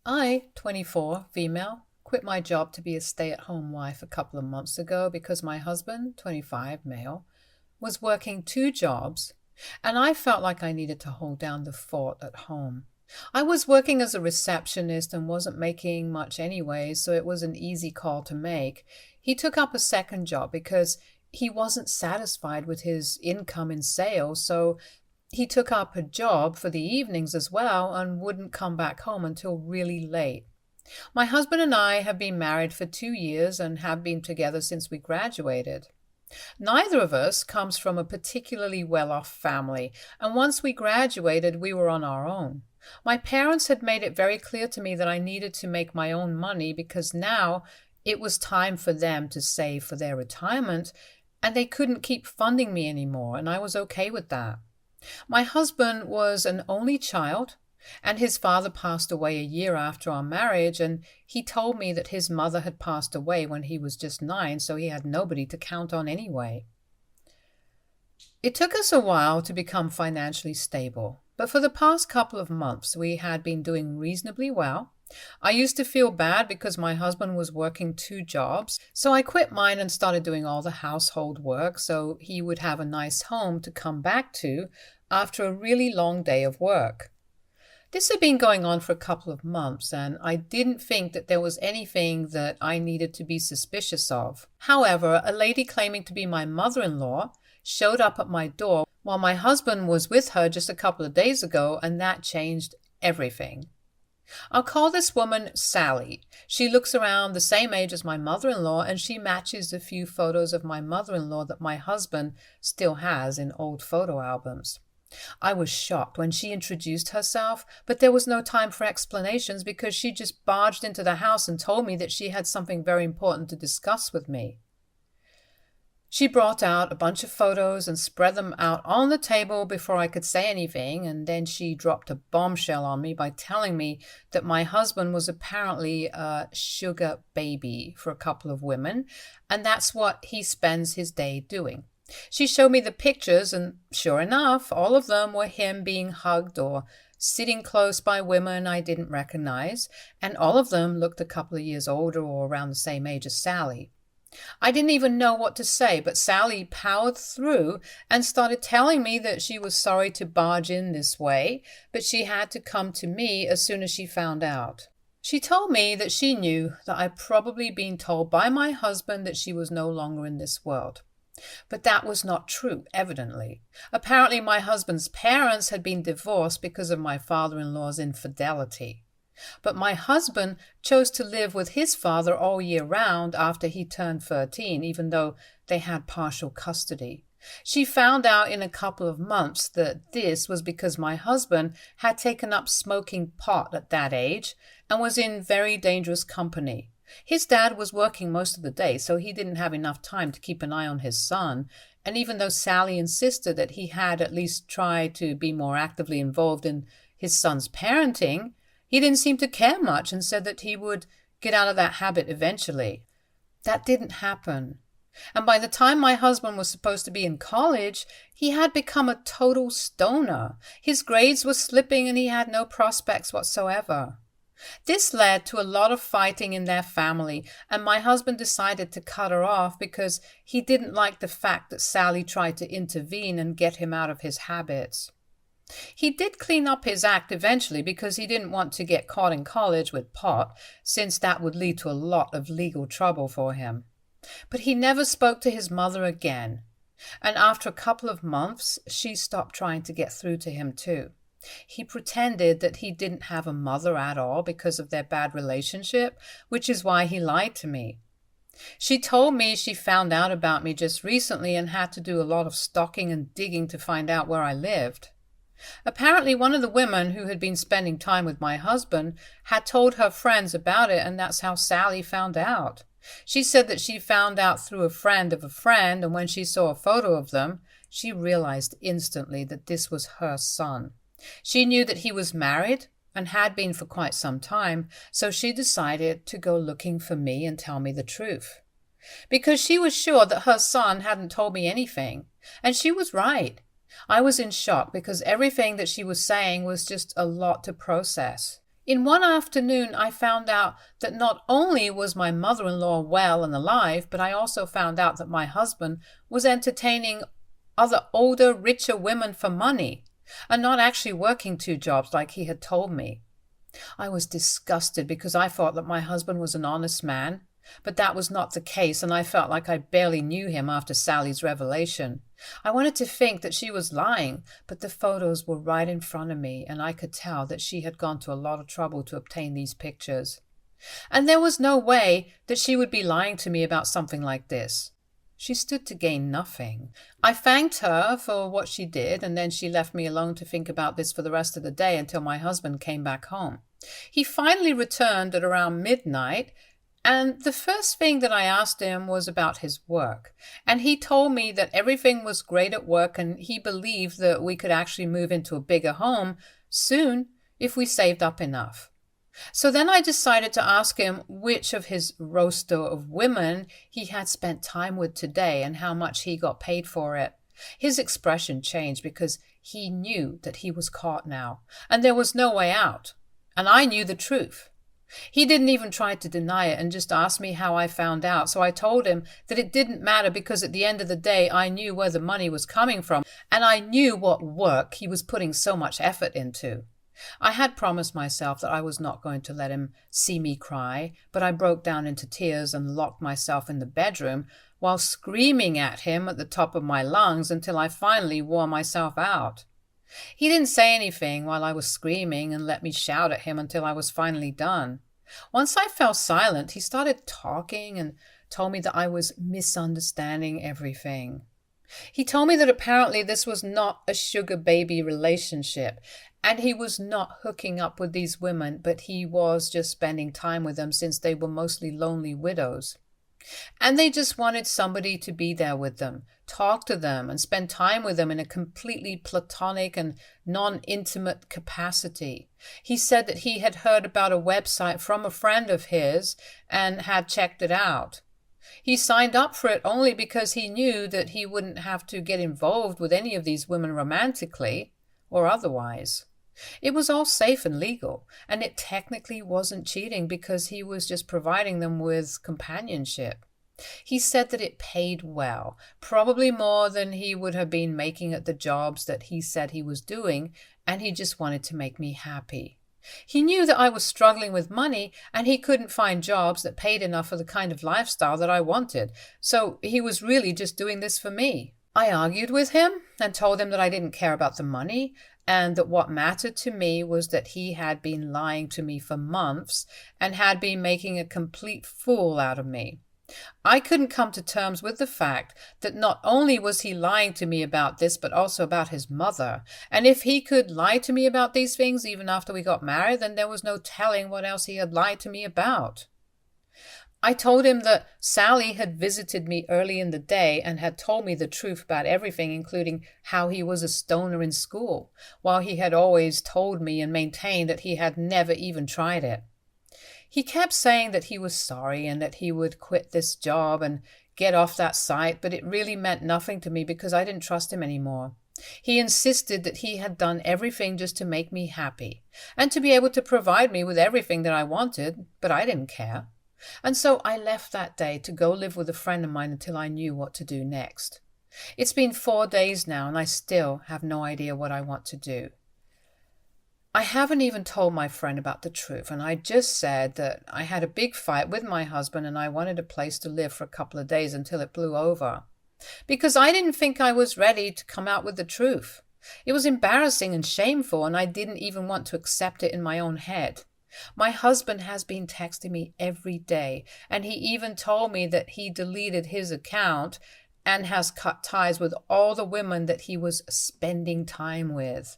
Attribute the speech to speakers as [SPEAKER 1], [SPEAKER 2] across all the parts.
[SPEAKER 1] I, 24, female, quit my job to be a stay-at-home wife a couple of months ago because my husband, 25, male, was working two jobs, and I felt like I needed to hold down the fort at home. I was working as a receptionist and wasn't making much anyway, so it was an easy call to make. He took up a second job because he wasn't satisfied with his income in sales, so he took up a job for the evenings as well and wouldn't come back home until really late. My husband and I have been married for 2 years and have been together since we graduated. Neither of us comes from a particularly well-off family, and once we graduated, we were on our own. My parents had made it very clear to me that I needed to make my own money because now it was time for them to save for their retirement, and they couldn't keep funding me anymore, and I was okay with that. My husband was an only child, and his father passed away a year after our marriage, and he told me that his mother had passed away when he was just 9, so he had nobody to count on anyway. It took us a while to become financially stable, but for the past couple of months we had been doing reasonably well. I used to feel bad because my husband was working two jobs, so I quit mine and started doing all the household work so he would have a nice home to come back to after a really long day of work. This had been going on for a couple of months, and I didn't think that there was anything that I needed to be suspicious of. However, a lady claiming to be my mother-in-law showed up at my door while my husband was with her just a couple of days ago, and that changed everything. I'll call this woman Sally. She looks around the same age as my mother-in-law, and she matches a few photos of my mother-in-law that my husband still has in old photo albums. I was shocked when she introduced herself, but there was no time for explanations because she just barged into the house and told me that she had something very important to discuss with me. She brought out a bunch of photos and spread them out on the table before I could say anything, and then she dropped a bombshell on me by telling me that my husband was apparently a sugar baby for a couple of women, and that's what he spends his day doing. She showed me the pictures, and sure enough, all of them were him being hugged or sitting close by women I didn't recognize, and all of them looked a couple of years older or around the same age as Sally. I didn't even know what to say, but Sally powered through and started telling me that she was sorry to barge in this way, but she had to come to me as soon as she found out. She told me that she knew that I'd probably been told by my husband that she was no longer in this world. But that was not true, evidently. Apparently my husband's parents had been divorced because of my father-in-law's infidelity. But my husband chose to live with his father all year round after he turned 13, even though they had partial custody. She found out in a couple of months that this was because my husband had taken up smoking pot at that age and was in very dangerous company. His dad was working most of the day, so he didn't have enough time to keep an eye on his son, and even though Sally insisted that he had at least tried to be more actively involved in his son's parenting, he didn't seem to care much and said that he would get out of that habit eventually. That didn't happen. And by the time my husband was supposed to be in college, he had become a total stoner. His grades were slipping and he had no prospects whatsoever. This led to a lot of fighting in their family, and my husband decided to cut her off because he didn't like the fact that Sally tried to intervene and get him out of his habits. He did clean up his act eventually because he didn't want to get caught in college with pot, since that would lead to a lot of legal trouble for him. But he never spoke to his mother again, and after a couple of months, she stopped trying to get through to him too. He pretended that he didn't have a mother at all because of their bad relationship, which is why he lied to me. She told me she found out about me just recently and had to do a lot of stalking and digging to find out where I lived. Apparently one of the women who had been spending time with my husband had told her friends about it, and that's how Sally found out. She said that she found out through a friend of a friend, and when she saw a photo of them, she realized instantly that this was her son. She knew that he was married and had been for quite some time, so she decided to go looking for me and tell me the truth. Because she was sure that her son hadn't told me anything, and she was right. I was in shock because everything that she was saying was just a lot to process. In one afternoon, I found out that not only was my mother-in-law well and alive, but I also found out that my husband was entertaining other older, richer women for money and not actually working two jobs like he had told me. I was disgusted because I thought that my husband was an honest man, but that was not the case, and I felt like I barely knew him after Sally's revelation. I wanted to think that she was lying, but the photos were right in front of me, and I could tell that she had gone to a lot of trouble to obtain these pictures. And there was no way that she would be lying to me about something like this. She stood to gain nothing. I thanked her for what she did, and then she left me alone to think about this for the rest of the day until my husband came back home. He finally returned at around midnight, and the first thing that I asked him was about his work. And he told me that everything was great at work and he believed that we could actually move into a bigger home soon if we saved up enough. So then I decided to ask him which of his roster of women he had spent time with today and how much he got paid for it. His expression changed because he knew that he was caught now and there was no way out. And I knew the truth. He didn't even try to deny it and just asked me how I found out. So I told him that it didn't matter because at the end of the day, I knew where the money was coming from and I knew what work he was putting so much effort into. I had promised myself that I was not going to let him see me cry, but I broke down into tears and locked myself in the bedroom while screaming at him at the top of my lungs until I finally wore myself out. He didn't say anything while I was screaming and let me shout at him until I was finally done. Once I fell silent, he started talking and told me that I was misunderstanding everything. He told me that apparently this was not a sugar baby relationship and he was not hooking up with these women, but he was just spending time with them since they were mostly lonely widows. And they just wanted somebody to be there with them, talk to them, and spend time with them in a completely platonic and non-intimate capacity. He said that he had heard about a website from a friend of his and had checked it out. He signed up for it only because he knew that he wouldn't have to get involved with any of these women romantically or otherwise. It was all safe and legal, and it technically wasn't cheating because he was just providing them with companionship. He said that it paid well, probably more than he would have been making at the jobs that he said he was doing, and he just wanted to make me happy. He knew that I was struggling with money and he couldn't find jobs that paid enough for the kind of lifestyle that I wanted, so he was really just doing this for me. I argued with him and told him that I didn't care about the money and that what mattered to me was that he had been lying to me for months and had been making a complete fool out of me. I couldn't come to terms with the fact that not only was he lying to me about this, but also about his mother. And if he could lie to me about these things even after we got married, then there was no telling what else he had lied to me about. I told him that Sally had visited me early in the day and had told me the truth about everything, including how he was a stoner in school, while he had always told me and maintained that he had never even tried it. He kept saying that he was sorry and that he would quit this job and get off that site, but it really meant nothing to me because I didn't trust him anymore. He insisted that he had done everything just to make me happy and to be able to provide me with everything that I wanted, but I didn't care. And so I left that day to go live with a friend of mine until I knew what to do next. It's been 4 days now and I still have no idea what I want to do. I haven't even told my friend about the truth, and I just said that I had a big fight with my husband and I wanted a place to live for a couple of days until it blew over. Because I didn't think I was ready to come out with the truth. It was embarrassing and shameful, and I didn't even want to accept it in my own head. My husband has been texting me every day, and he even told me that he deleted his account and has cut ties with all the women that he was spending time with.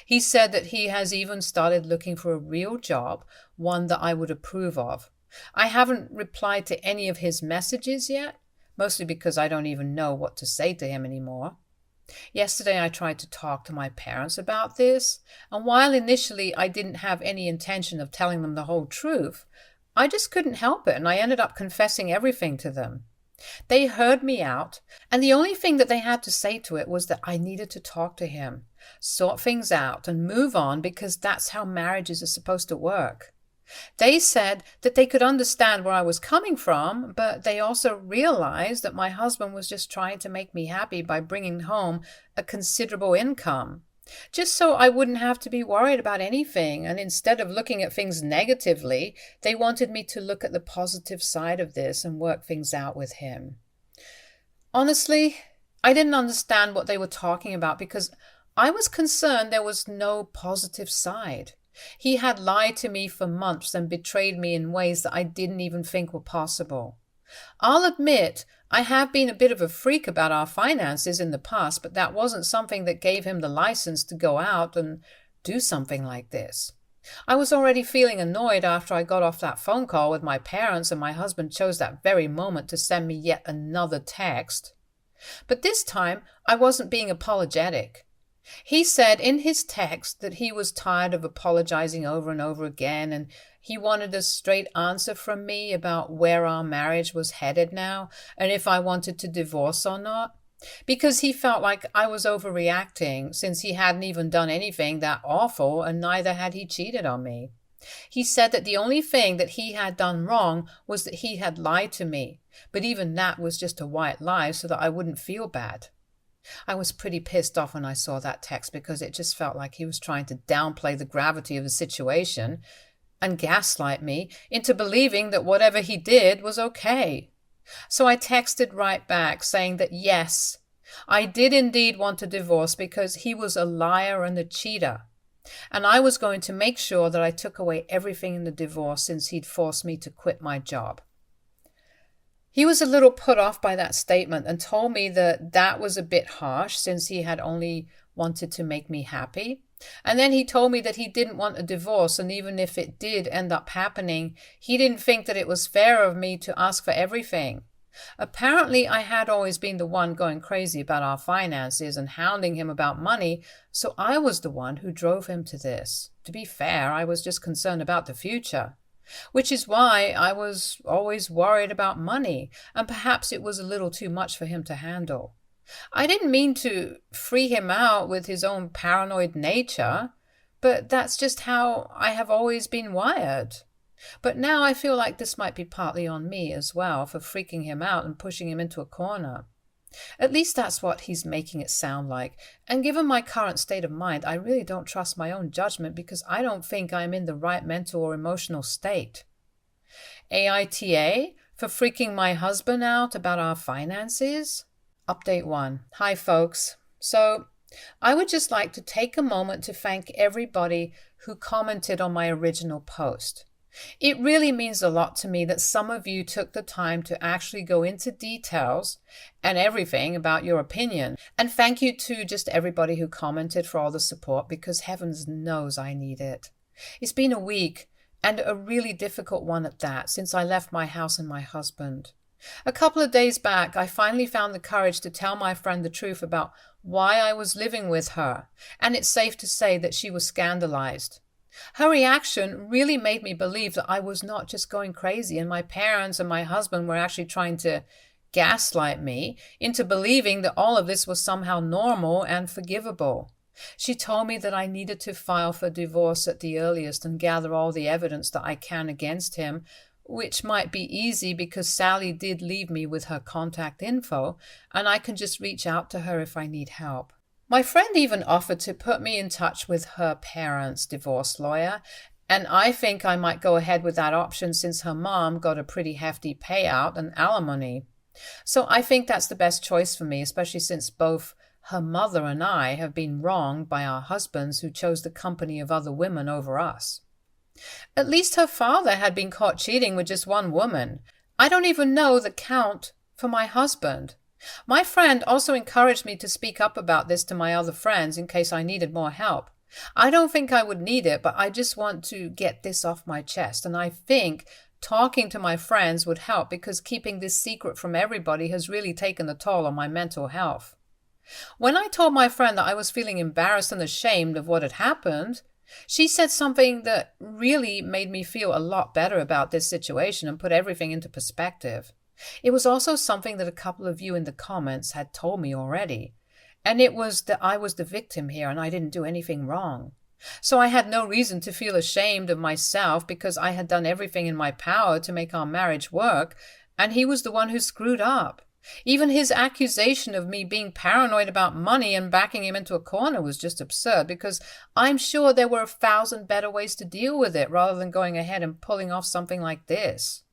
[SPEAKER 1] He said that he has even started looking for a real job, one that I would approve of. I haven't replied to any of his messages yet, mostly because I don't even know what to say to him anymore. Yesterday I tried to talk to my parents about this, and while initially I didn't have any intention of telling them the whole truth, I just couldn't help it and I ended up confessing everything to them. They heard me out, and the only thing that they had to say to it was that I needed to talk to him, sort things out, and move on because that's how marriages are supposed to work. They said that they could understand where I was coming from, but they also realized that my husband was just trying to make me happy by bringing home a considerable income, just so I wouldn't have to be worried about anything. And instead of looking at things negatively, they wanted me to look at the positive side of this and work things out with him. Honestly, I didn't understand what they were talking about because I was concerned there was no positive side. He had lied to me for months and betrayed me in ways that I didn't even think were possible. I'll admit I have been a bit of a freak about our finances in the past, but that wasn't something that gave him the license to go out and do something like this. I was already feeling annoyed after I got off that phone call with my parents and my husband chose that very moment to send me yet another text. But this time I wasn't being apologetic. He said in his text that he was tired of apologizing over and over again, and he wanted a straight answer from me about where our marriage was headed now and if I wanted to divorce or not, because he felt like I was overreacting since he hadn't even done anything that awful and neither had he cheated on me. He said that the only thing that he had done wrong was that he had lied to me, but even that was just a white lie so that I wouldn't feel bad. I was pretty pissed off when I saw that text because it just felt like he was trying to downplay the gravity of the situation and gaslight me into believing that whatever he did was okay. So I texted right back saying that yes, I did indeed want a divorce because he was a liar and a cheater, and I was going to make sure that I took away everything in the divorce since he'd forced me to quit my job. He was a little put off by that statement and told me that that was a bit harsh since he had only wanted to make me happy. And then he told me that he didn't want a divorce, and even if it did end up happening, he didn't think that it was fair of me to ask for everything. Apparently, I had always been the one going crazy about our finances and hounding him about money, so I was the one who drove him to this. To be fair, I was just concerned about the future, which is why I was always worried about money, and perhaps it was a little too much for him to handle. I didn't mean to free him out with his own paranoid nature, but that's just how I have always been wired. But now I feel like this might be partly on me as well for freaking him out and pushing him into a corner. At least that's what he's making it sound like. And given my current state of mind, I really don't trust my own judgment because I don't think I'm in the right mental or emotional state. AITA for freaking my husband out about our finances? Update 1. Hi, folks. So, I would just like to take a moment to thank everybody who commented on my original post. It really means a lot to me that some of you took the time to actually go into details and everything about your opinion. And thank you to just everybody who commented for all the support because heavens knows I need it. It's been a week, and a really difficult one at that, since I left my house and my husband. A couple of days back, I finally found the courage to tell my friend the truth about why I was living with her, and it's safe to say that she was scandalized. Her reaction really made me believe that I was not just going crazy and my parents and my husband were actually trying to gaslight me into believing that all of this was somehow normal and forgivable. She told me that I needed to file for divorce at the earliest and gather all the evidence that I can against him, which might be easy because Sally did leave me with her contact info, and I can just reach out to her if I need help. My friend even offered to put me in touch with her parents' divorce lawyer, and I think I might go ahead with that option since her mom got a pretty hefty payout and alimony. So I think that's the best choice for me, especially since both her mother and I have been wronged by our husbands who chose the company of other women over us. At least her father had been caught cheating with just one woman. I don't even know the count for my husband. My friend also encouraged me to speak up about this to my other friends in case I needed more help. I don't think I would need it, but I just want to get this off my chest, and I think talking to my friends would help because keeping this secret from everybody has really taken a toll on my mental health. When I told my friend that I was feeling embarrassed and ashamed of what had happened, she said something that really made me feel a lot better about this situation and put everything into perspective. It was also something that a couple of you in the comments had told me already, and it was that I was the victim here and I didn't do anything wrong. So I had no reason to feel ashamed of myself because I had done everything in my power to make our marriage work, and he was the one who screwed up. Even his accusation of me being paranoid about money and backing him into a corner was just absurd, because I'm sure there were 1,000 better ways to deal with it rather than going ahead and pulling off something like this.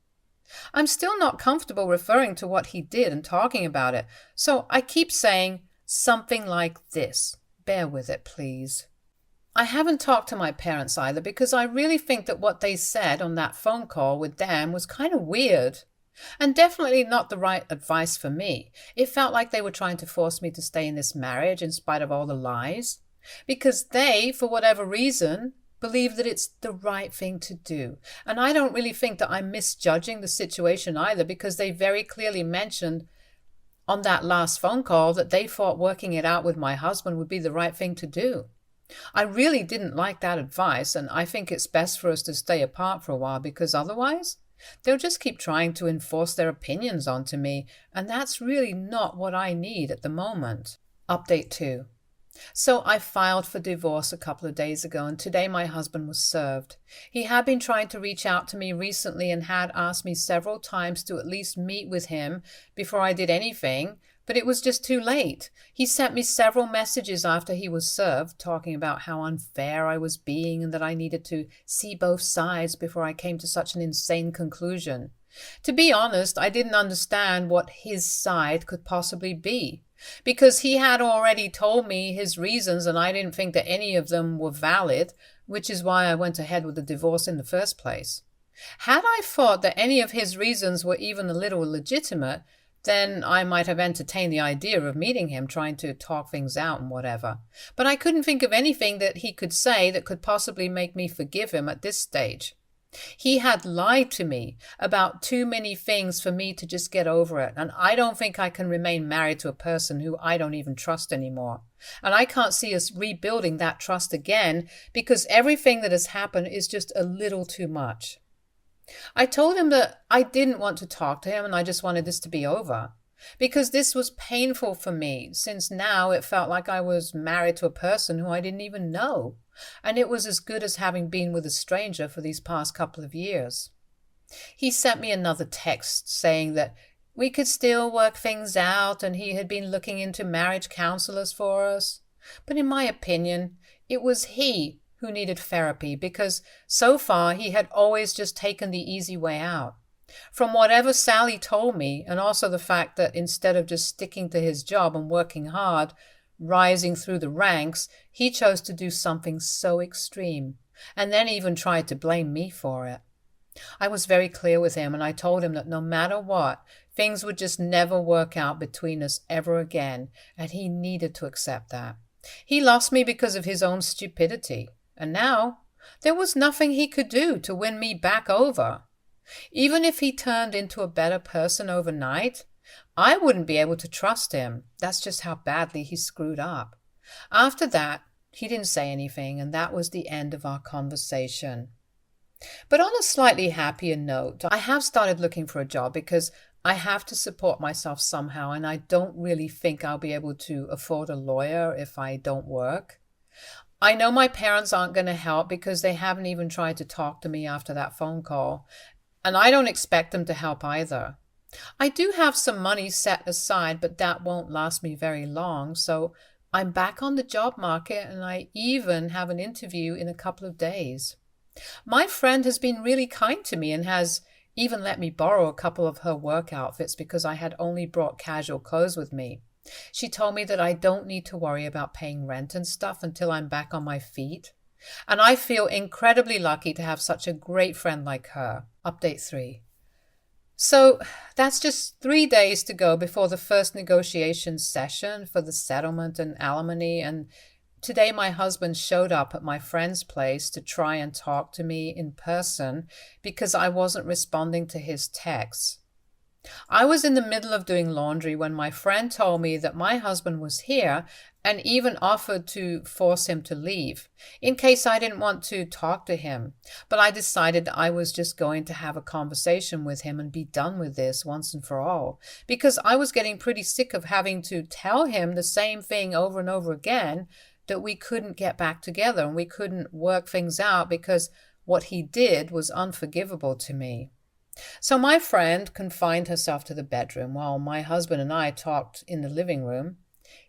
[SPEAKER 1] I'm still not comfortable referring to what he did and talking about it, so I keep saying something like this. Bear with it, please. I haven't talked to my parents either because I really think that what they said on that phone call with Dan was kind of weird. And definitely not the right advice for me. It felt like they were trying to force me to stay in this marriage in spite of all the lies. Because they, for whatever reason, believe that it's the right thing to do. And I don't really think that I'm misjudging the situation either, because they very clearly mentioned on that last phone call that they thought working it out with my husband would be the right thing to do. I really didn't like that advice, and I think it's best for us to stay apart for a while, because otherwise they'll just keep trying to enforce their opinions onto me, and that's really not what I need at the moment. Update 2. So I filed for divorce a couple of days ago, and today my husband was served. He had been trying to reach out to me recently and had asked me several times to at least meet with him before I did anything, but it was just too late. He sent me several messages after he was served, talking about how unfair I was being and that I needed to see both sides before I came to such an insane conclusion. To be honest, I didn't understand what his side could possibly be, because he had already told me his reasons and I didn't think that any of them were valid, which is why I went ahead with the divorce in the first place. Had I thought that any of his reasons were even a little legitimate, then I might have entertained the idea of meeting him, trying to talk things out and whatever. But I couldn't think of anything that he could say that could possibly make me forgive him at this stage. He had lied to me about too many things for me to just get over it, and I don't think I can remain married to a person who I don't even trust anymore. And I can't see us rebuilding that trust again, because everything that has happened is just a little too much. I told him that I didn't want to talk to him and I just wanted this to be over, because this was painful for me, since now it felt like I was married to a person who I didn't even know, and it was as good as having been with a stranger for these past couple of years. He sent me another text saying that we could still work things out and he had been looking into marriage counselors for us, but in my opinion, it was he who needed therapy, because so far he had always just taken the easy way out. From whatever Sally told me, and also the fact that instead of just sticking to his job and working hard, rising through the ranks, he chose to do something so extreme, and then even tried to blame me for it. I was very clear with him, and I told him that no matter what, things would just never work out between us ever again, and he needed to accept that. He lost me because of his own stupidity. And now, there was nothing he could do to win me back over. Even if he turned into a better person overnight, I wouldn't be able to trust him. That's just how badly he screwed up. After that, he didn't say anything, and that was the end of our conversation. But on a slightly happier note, I have started looking for a job because I have to support myself somehow, and I don't really think I'll be able to afford a lawyer if I don't work. I know my parents aren't going to help because they haven't even tried to talk to me after that phone call, and I don't expect them to help either. I do have some money set aside, but that won't last me very long, so I'm back on the job market, and I even have an interview in a couple of days. My friend has been really kind to me and has even let me borrow a couple of her work outfits because I had only brought casual clothes with me. She told me that I don't need to worry about paying rent and stuff until I'm back on my feet. And I feel incredibly lucky to have such a great friend like her. Update 3. So that's just 3 days to go before the first negotiation session for the settlement and alimony, and today my husband showed up at my friend's place to try and talk to me in person because I wasn't responding to his texts. I was in the middle of doing laundry when my friend told me that my husband was here and even offered to force him to leave in case I didn't want to talk to him. But I decided I was just going to have a conversation with him and be done with this once and for all, because I was getting pretty sick of having to tell him the same thing over and over again, that we couldn't get back together and we couldn't work things out because what he did was unforgivable to me. So my friend confined herself to the bedroom while my husband and I talked in the living room.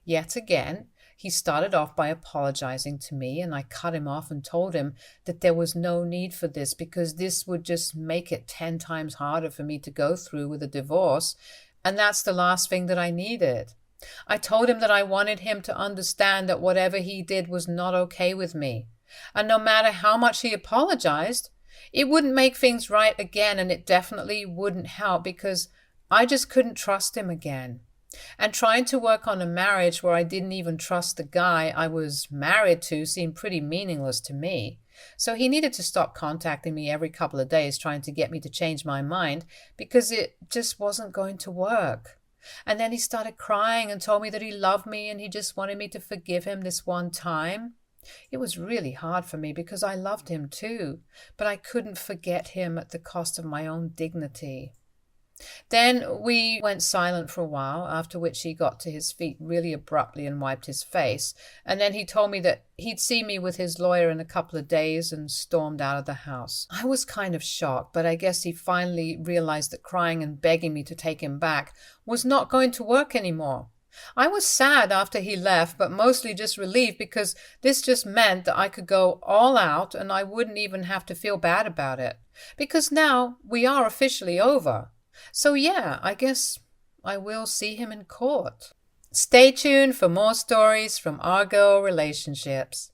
[SPEAKER 1] Yet again, he started off by apologizing to me, and I cut him off and told him that there was no need for this because this would just make it 10 times harder for me to go through with a divorce, and that's the last thing that I needed. I told him that I wanted him to understand that whatever he did was not okay with me, and no matter how much he apologized, it wouldn't make things right again, and it definitely wouldn't help because I just couldn't trust him again. And trying to work on a marriage where I didn't even trust the guy I was married to seemed pretty meaningless to me. So he needed to stop contacting me every couple of days trying to get me to change my mind because it just wasn't going to work. And then he started crying and told me that he loved me and he just wanted me to forgive him this one time. It was really hard for me because I loved him too, but I couldn't forget him at the cost of my own dignity. Then we went silent for a while, after which he got to his feet really abruptly and wiped his face, and then he told me that he'd see me with his lawyer in a couple of days and stormed out of the house. I was kind of shocked, but I guess he finally realized that crying and begging me to take him back was not going to work anymore. I was sad after he left, but mostly just relieved because this just meant that I could go all out and I wouldn't even have to feel bad about it. Because now we are officially over. So yeah, I guess I will see him in court. Stay tuned for more stories from our girl relationships.